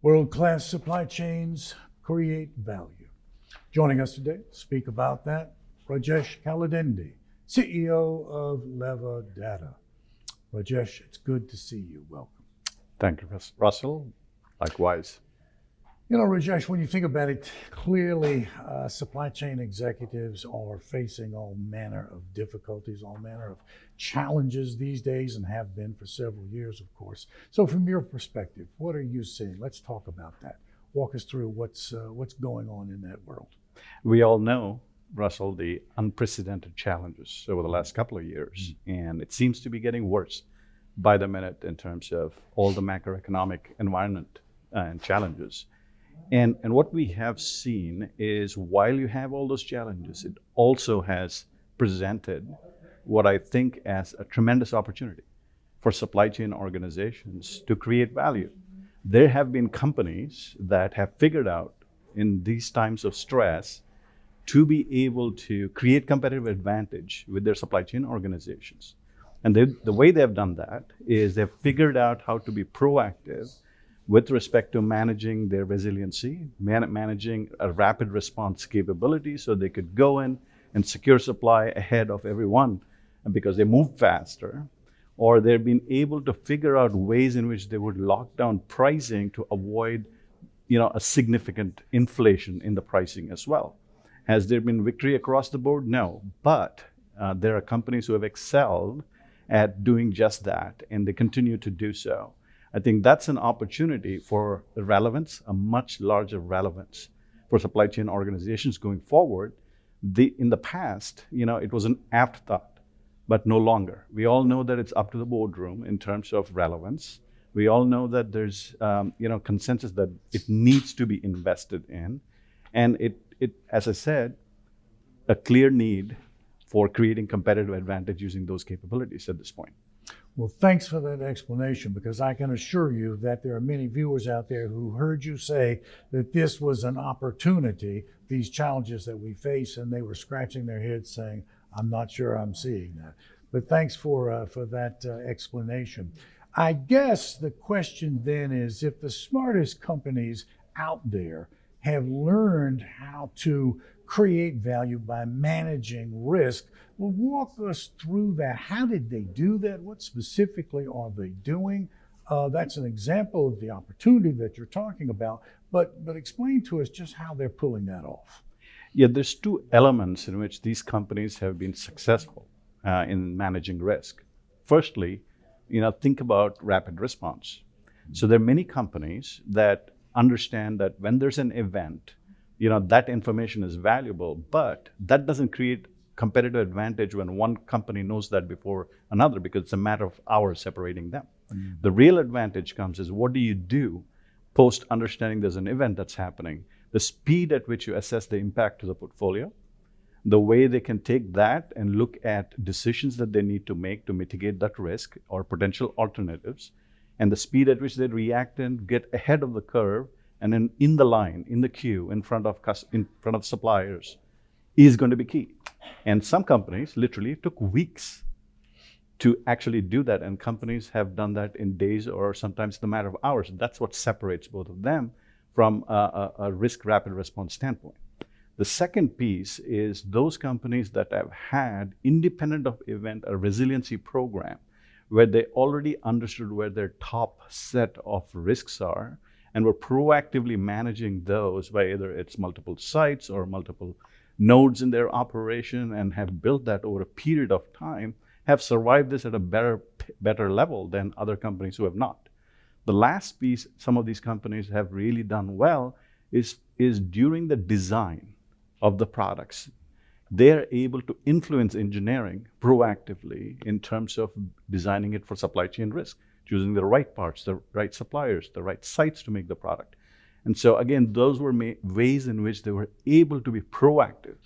World-class supply chains create value. Joining us today to speak about that, Rajesh Kalidindi, CEO of LevaData. Rajesh, it's good to see you. Welcome. Thank you, Russell. Likewise. You know, Rajesh, when you think about it, clearly supply chain executives are facing all manner of difficulties, all manner of challenges these days, and have been for several years, of course. So from your perspective, what are you seeing? Let's talk about that. Walk us through what's going on in that world. We all know, Russell, the unprecedented challenges over the last couple of years, and it seems to be getting worse by the minute in terms of all the macroeconomic environment and challenges. And what we have seen is while you have all those challenges, it also has presented what I think as a tremendous opportunity for supply chain organizations to create value. There have been companies that have figured out in these times of stress to be able to create competitive advantage with their supply chain organizations. And the way they've done that is they've figured out how to be proactive with respect to managing their resiliency, managing a rapid response capability so they could go in and secure supply ahead of everyone because they move faster, or they've been able to figure out ways in which they would lock down pricing to avoid a significant inflation in the pricing as well. Has there been victory across the board? No, but there are companies who have excelled at doing just that, and they continue to do so. I think that's an opportunity for relevance, a much larger relevance for supply chain organizations going forward. In the past, it was an afterthought, but no longer. We all know that it's up to the boardroom in terms of relevance. We all know that there's consensus that it needs to be invested in, and it as I said, a clear need for creating competitive advantage using those capabilities at this point. Well, thanks for that explanation, because I can assure you that there are many viewers out there who heard you say that this was an opportunity, these challenges that we face, and they were scratching their heads saying, I'm not sure I'm seeing that. But thanks for that explanation. I guess the question then is, if the smartest companies out there have learned how to create value by managing risk, well, walk us through that. How did they do that? What specifically are they doing? That's an example of the opportunity that you're talking about, but explain to us just how they're pulling that off. Yeah, there's two elements in which these companies have been successful in managing risk. Firstly, think about rapid response. So there are many companies that understand that when there's an event, that information is valuable, but that doesn't create competitive advantage when one company knows that before another, because it's a matter of hours separating them. The real advantage comes is, what do you do post understanding there's an event that's happening? The speed at which you assess the impact to the portfolio, the way they can take that and look at decisions that they need to make to mitigate that risk or potential alternatives, and the speed at which they react and get ahead of the curve and then in the line, in the queue, in front of suppliers is going to be key. And some companies literally took weeks to actually do that, and companies have done that in days or sometimes the matter of hours. That's what separates both of them from a risk rapid response standpoint. The second piece is those companies that have had, independent of event, a resiliency program where they already understood where their top set of risks are and were proactively managing those by either it's multiple sites or multiple nodes in their operation, and have built that over a period of time, have survived this at a better level than other companies who have not. The last piece some of these companies have really done well is during the design of the products. They're able to influence engineering proactively in terms of designing it for supply chain risk, choosing the right parts, the right suppliers, the right sites to make the product. And so again, those were ways in which they were able to be proactive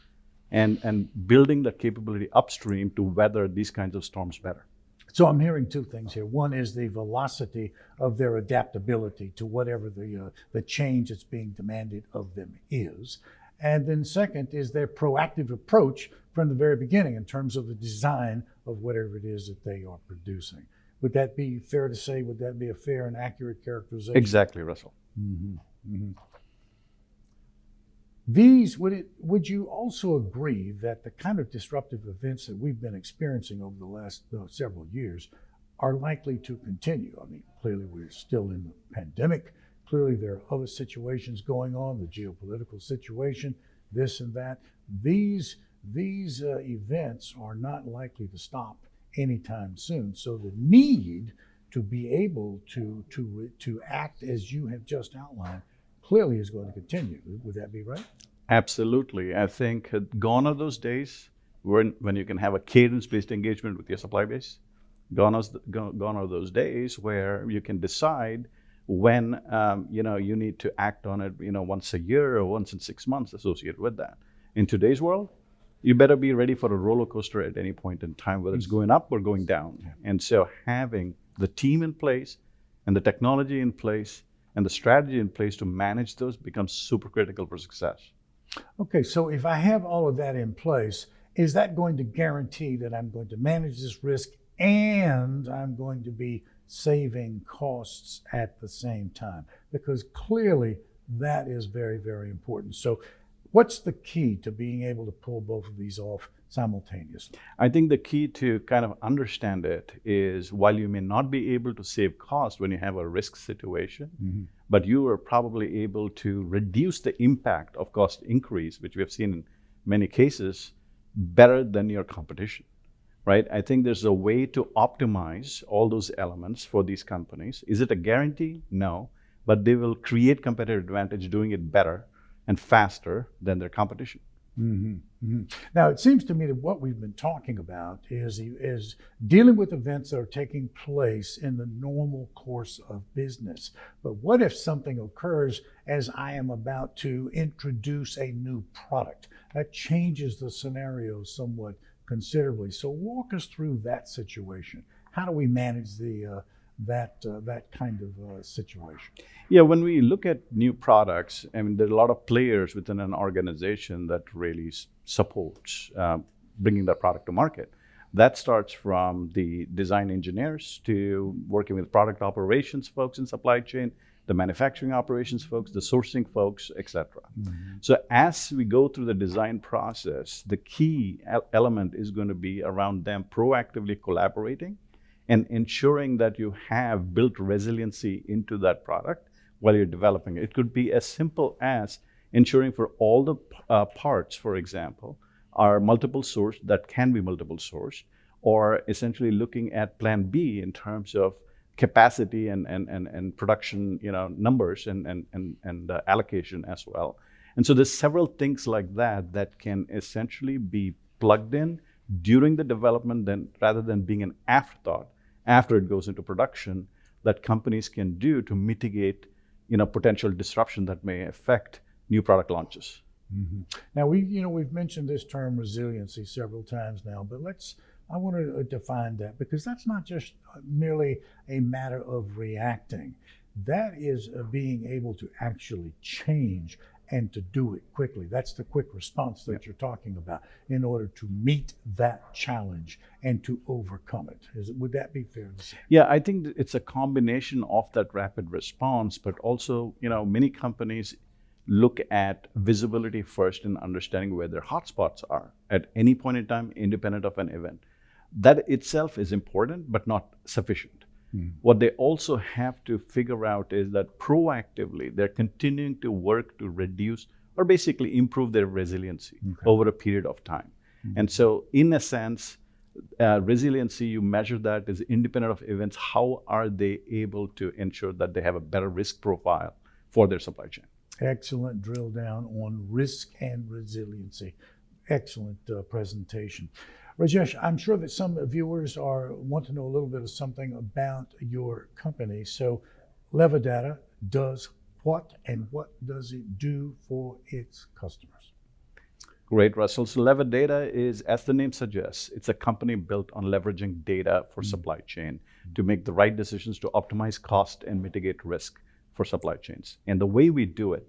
and building that capability upstream to weather these kinds of storms better. So I'm hearing two things here. One is the velocity of their adaptability to whatever the change that's being demanded of them is. And then second is their proactive approach from the very beginning in terms of the design of whatever it is that they are producing. Would that be fair to say? Would that be a fair and accurate characterization? Exactly, Russell. These would you also agree that the kind of disruptive events that we've been experiencing over the last several years are likely to continue? I mean, clearly we're still in the pandemic. Clearly there are other situations going on, the geopolitical situation, this and that. These events are not likely to stop anytime soon. So the need to be able to act as you have just outlined clearly is going to continue. Would that be right? Absolutely. I think gone are those days when you can have a cadence-based engagement with your supply base. Gone are those days where you can decide when you need to act on it, once a year or once in 6 months associated with that. In today's world, you better be ready for a roller coaster at any point in time, whether it's going up or going down. Yeah. And so having the team in place and the technology in place and the strategy in place to manage those becomes super critical for success. Okay, so if I have all of that in place, is that going to guarantee that I'm going to manage this risk and I'm going to be saving costs at the same time? Because clearly that is very, very important. So what's the key to being able to pull both of these off simultaneously? I think the key to kind of understand it is, while you may not be able to save cost when you have a risk situation, but you are probably able to reduce the impact of cost increase, which we have seen in many cases, better than your competition, right? I think there's a way to optimize all those elements for these companies. Is it a guarantee? No, but they will create competitive advantage doing it better and faster than their competition. Now, it seems to me that what we've been talking about is dealing with events that are taking place in the normal course of business. But what if something occurs as I am about to introduce a new product? That changes the scenario somewhat considerably. So walk us through that situation. How do we manage that kind of situation? Yeah, when we look at new products, I mean, there are a lot of players within an organization that really supports bringing that product to market. That starts from the design engineers to working with product operations folks in supply chain, the manufacturing operations folks, the sourcing folks, et cetera. So as we go through the design process, the key element is going to be around them proactively collaborating and ensuring that you have built resiliency into that product while you're developing it. It could be as simple as ensuring for all the parts, for example, are multiple sourced, that can be multiple sourced, or essentially looking at plan B in terms of capacity and production numbers and allocation as well. And so there's several things like that can essentially be plugged in during the development, then rather than being an afterthought after it goes into production, that companies can do to mitigate potential disruption that may affect new product launches. Now we've mentioned this term resiliency several times now, but I want to define that, because that's not just merely a matter of reacting. That is being able to actually change and to do it quickly. That's the quick response that you're talking about in order to meet that challenge and to overcome it. Would that be fair to say? Yeah, I think it's a combination of that rapid response, but also, many companies look at visibility first and understanding where their hotspots are at any point in time, independent of an event. That itself is important, but not sufficient. What they also have to figure out is that proactively, they're continuing to work to reduce or basically improve their resiliency over a period of time. And so in a sense, resiliency, you measure that as independent of events. How are they able to ensure that they have a better risk profile for their supply chain? Excellent drill down on risk and resiliency. Excellent presentation. Rajesh, I'm sure that some viewers want to know a little bit of something about your company. So LevaData does what, and what does it do for its customers? Great, Russell. So LevaData is, as the name suggests, it's a company built on leveraging data for supply chain to make the right decisions to optimize cost and mitigate risk for supply chains. And the way we do it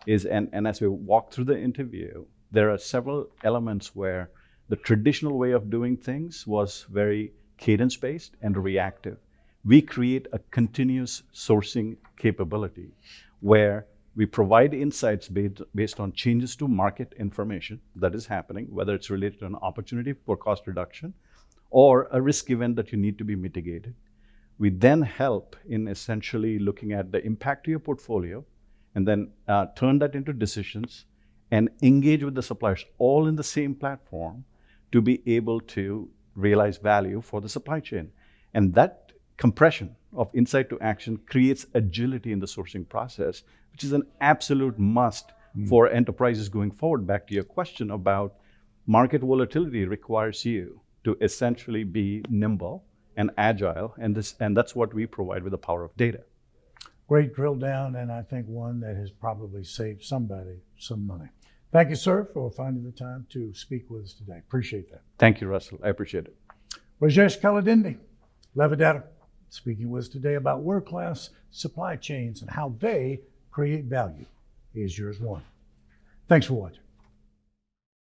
is, and as we walk through the interview, there are several elements where the traditional way of doing things was very cadence-based and reactive. We create a continuous sourcing capability where we provide insights based on changes to market information that is happening, whether it's related to an opportunity for cost reduction or a risk event that you need to be mitigated. We then help in essentially looking at the impact to your portfolio and then turn that into decisions and engage with the suppliers all in the same platform to be able to realize value for the supply chain. And that compression of insight to action creates agility in the sourcing process, which is an absolute must for enterprises going forward. Back to your question about market volatility requires you to essentially be nimble and agile, and that's what we provide with the power of data. Great drill down, and I think one that has probably saved somebody some money. Thank you, sir, for finding the time to speak with us today. Appreciate that. Thank you, Russell. I appreciate it. Rajesh Kalidindi, LevaData, speaking with us today about world-class supply chains and how they create value. Here's yours one. Thanks for watching.